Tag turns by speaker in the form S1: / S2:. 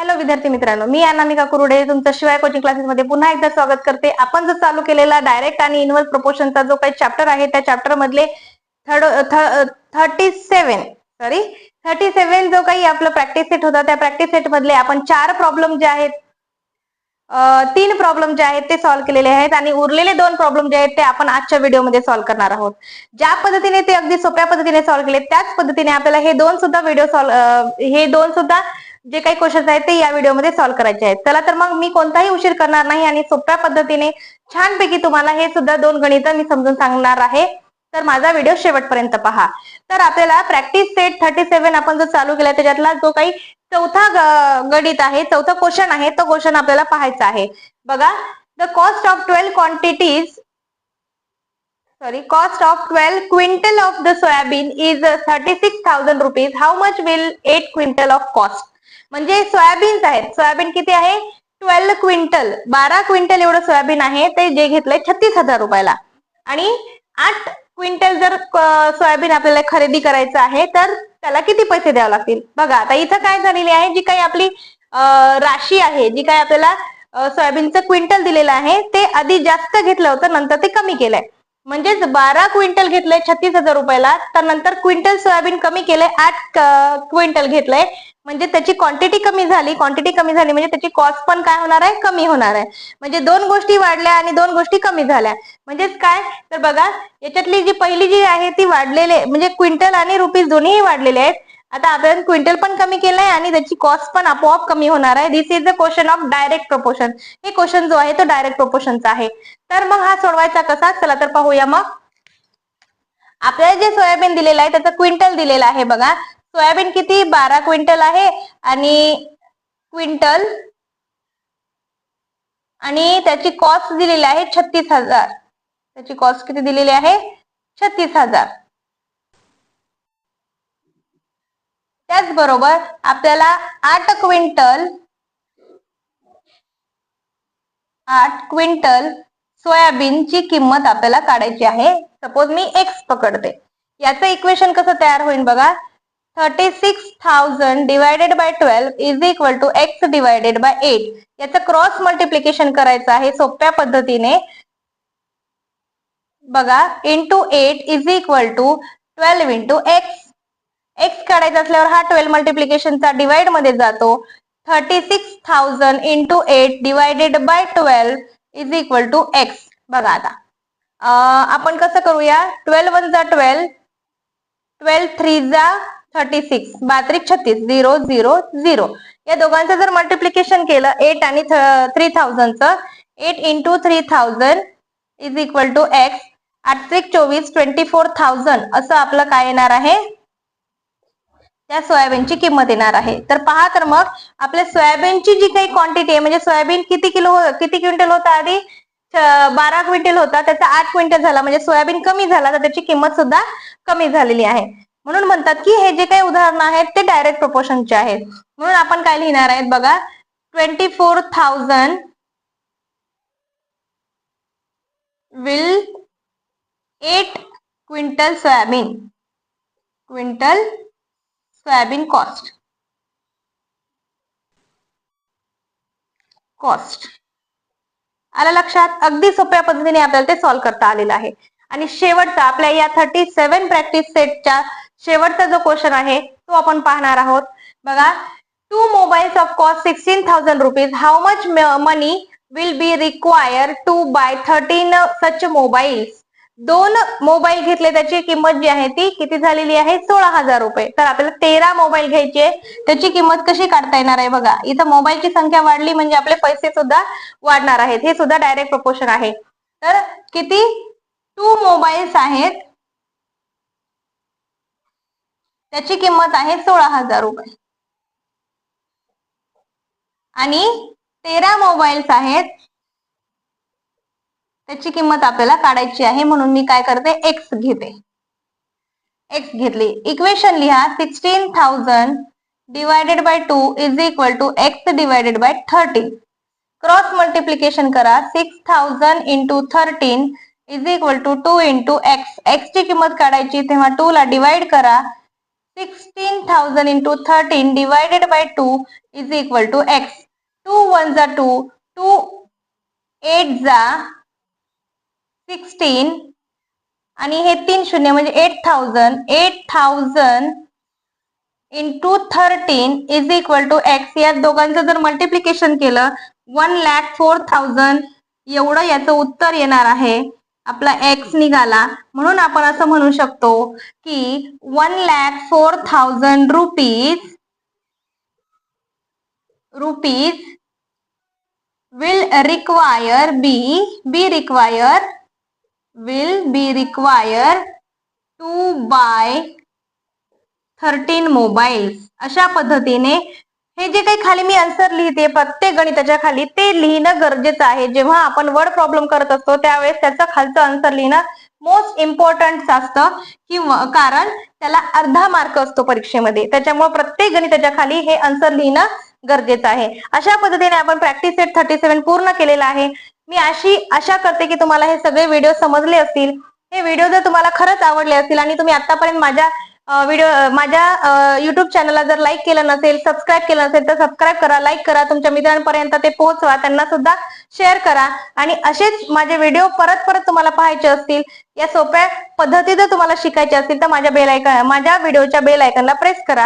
S1: Hello विद्यार्थी मित्रांनो, मी अनामिका कुरुडे तुमचं शिवाय कोचिंग क्लासेस मध्ये पुन्हा एकदा स्वागत करते। आपण जो चालू केलेला डायरेक्ट आणि इनव्हर्स प्रोपोर्शनचा जो काही चॅप्टर आहे त्या चॅप्टर मधले 37 जो काही आपला प्रॅक्टिस सेट होता त्या प्रॅक्टिस सेट मधले आपण 4 प्रॉब्लेम जे आहेत 3 प्रॉब्लेम जे आहेत ते सॉल्व्ह केलेले आहेत आणि उरलेले 2 प्रॉब्लेम जे आहेत ते आपण आजच्या व्हिडिओमध्ये सॉल्व्ह करणार आहोत। ज्या पद्धतीने ते अगदी सोप्या पद्धतीने सॉल्व्ह केले त्याच पद्धतीने आपल्याला हे दोन सुद्धा जे काही क्वेश्चन्स आहेत ते या व्हिडिओमध्ये सॉल्व्ह करायचे आहेत। चला तर मग मी कोणताही उशीर करणार नाही आणि सोप्या पद्धतीने छानपैकी तुम्हाला हे सुद्धा 2 गणित मी समजून सांगणार आहे, तर माझा व्हिडिओ शेवटपर्यंत पहा। तर आपल्याला प्रॅक्टिस सेट 37 आपण जो चालू केला त्याच्यातला जो काही चौथा गणित आहे, चौथा क्वेश्चन आहे, तो क्वेश्चन आपल्याला पाहायचा आहे। बघा, the cost of 12 quintal of the soybean is 36,000 rupees, how much will 8 quintal of cost. म्हणजे सोयाबीन आहेत, सोयाबीन किती आहे 12 क्विंटल एवढं सोयाबीन आहे ते जे घेतलंय 36,000 रुपयाला आणि 8 क्विंटल जर सोयाबीन आपल्याला खरेदी करायचं आहे तर त्याला किती पैसे द्यावे लागतील। बघा आता इथं काय झालेली आहे, जी काही आपली राशी आहे, जी काही आपल्याला सोयाबीनचं क्विंटल दिलेलं आहे ते आधी जास्त घेतलं होतं, नंतर ते कमी केलंय। म्हणजेच 12 क्विंटल घेतलंय 36,000 रुपयाला, तर नंतर क्विंटल सोयाबीन कमी केलंय 8 क्विंटल घेतलंय, म्हणजे त्याची क्वांटिटी कमी झाली म्हणजे त्याची कॉस्ट पण काय होणार आहे, कमी होणार आहे। म्हणजे 2 गोष्टी वाढल्या आणि 2 गोष्टी कमी झाल्या। म्हणजेच काय तर बघा, याच्यातली जी पहिली जी आहे ती वाढलेले म्हणजे क्विंटल आणि रुपीज दोन्ही वाढलेले आहेत। आता आपण क्विंटल पण कमी केलंय आणि त्याची कॉस्ट पण आपोआप कमी होणार आहे। This is the question of direct proportion. हे क्वेश्चन जो आहे तो डायरेक्ट प्रोपोर्शनचा आहे। तर मग हा सोडवायचा कसा, चला तर पाहूया। मग आपल्याला जे सोयाबीन दिलेलं आहे त्याचं क्विंटल दिलेलं आहे। बघा, सोयाबीन किती 12 क्विंटल आहे आणि क्विंटल आणि त्याची कॉस्ट दिलेली आहे 36,000। त्याची कॉस्ट किती दिलेली आहे 36,000। त्याचबरोबर आपल्याला 8 क्विंटल सोयाबीनची किंमत आपल्याला काढायची आहे। सपोज मी एक्स पकडते, याचं इक्वेशन कसं तयार होईल बघा, 36,000 divided by 12 is equal to x divided by 8। याचं क्रॉस मल्टिप्लिकेशन करायचं आहे सोप्या पद्धतीने। बघा, into 8 is equal to 12 into x. X काढायचा असल्यावर हा 12 मल्टिप्लिकेशनचा डिवाइड मध्ये जातो। 36,000 into 8 divided by 12 is equal to x. बघा आता आपण कसं करूया, 12 1 जा 12, 12 3 जा 36, 32 36, 0 0 0। या दोघांचं जर मल्टिप्लिकेशन केलं 8 आणि 3000चं, 8 into 3000 is equal to x. 8 3 24, 24,000 असं आपलं काय येणार आहे, त्या सोयाबीनची किंमत येणार आहे। तर पहा, तर मग आपल्या सोयाबीनची जी काही क्वांटिटी आहे, म्हणजे सोयाबीन किती क्विंटल होता आधी 12 क्विंटल होता, त्याचा 8 क्विंटल झाला, म्हणजे सोयाबीन कमी झाला, तर त्याची किंमत सुद्धा कमी झालेली आहे। म्हणून म्हणतात की हे जे काही उदाहरण आहेत ते डायरेक्ट प्रोपोर्शनचे आहेत। म्हणून आपण काय लिहिणार आहेत बघा, 24,000 विल 8 क्विंटल सोयाबीन कॉस्ट आलं लक्षात। अगदी सोप्या पद्धतीने आपल्याला ते सॉल्व्ह करता आलेलं आहे। आणि शेवटचा आपल्या या 37 प्रॅक्टिस सेटच्या शेवटचा जो क्वेश्चन आहे तो आपण पाहणार आहोत। बघा, 2 mobiles of cost 16,000 rupees, how much money will be required to buy 13 such mobiles. 2 mobile घेतले, त्याची किंमत जी आहे ती किती झालेली आहे 16,000 रुपये। तर आपल्याला 13 मोबाईल घ्यायचे, त्याची किंमत कशी काढता येणार आहे बघा, इथं मोबाईलची संख्या वाढली म्हणजे आपले पैसे सुद्धा वाढणार आहेत। हे सुद्धा डायरेक्ट प्रोपोर्शन आहे। तर किती 2 मोबाईल्स आहेत, त्याची किंमत आहे 16,000 रुपये आणि 13 मोबाईल्स आहेत, त्याची किंमत आपल्याला काढायची आहे। म्हणून मी काय करते, एक्स घेते, एक्स घेतली। इक्वेशन लिहा, 16,000 divided by 2 is equal to x divided by 13। Cross multiplication करा, 6,000 into 13 is equal to 2 into x. X ची किंमत काढायची तेव्हा 2 ला डिवाइड करा, 16,000 into 13 divided by 2 is equal to x. 2 1 जा 2, 2 8 जा 16 आणि हे 3 शून्य म्हणजे 8,000 into 13 is equal to x. या दोघांचं जर मल्टिप्लिकेशन केलं 1,04,000 एवढं याचं उत्तर येणार आहे. आपला x निघाला, म्हणून आपण असं म्हणू शकतो की 1,04,000 rupees will be required to buy 13 mobiles. अशा पद्धतीने हे जे काही खाली मी आन्सर लिहिते प्रत्येक गणिताच्या खाली ते लिहिणं गरजेचं आहे. जेव्हा आपण वर्ड प्रॉब्लेम करत असतो त्यावेळेस त्याचं खालचं आन्सर लिहिणं मोस्ट इम्पॉर्टंट असतं, किंवा कारण त्याला अर्धा मार्क असतो परीक्षेमध्ये. त्याच्यामुळे प्रत्येक गणिताच्या खाली हे आन्सर लिहिणं गरजेचं आहे. अशा पद्धतीने आपण प्रॅक्टिस सेट 37 पूर्ण केलेला आहे. मी आशा करते की तुम्हाला हे सगळे व्हिडिओ समजले असतील. हे व्हिडिओ जर तुम्हाला खरंच आवडले असतील आणि तुम्ही आतापर्यंत माझ्या युट्यूब चॅनलला जर लाईक केलं नसेल, सबस्क्राईब केलं नसेल तर सबस्क्राईब करा, लाईक करा, तुमच्या मित्रांपर्यंत ते पोहोचवा, त्यांना सुद्धा शेअर करा. आणि असेच माझे व्हिडिओ परत तुम्हाला पाहायचे असतील, या सोप्या पद्धतीने तुम्हाला शिकायचे असतील तर माझ्या व्हिडिओच्या बेल आयकॉनला प्रेस करा.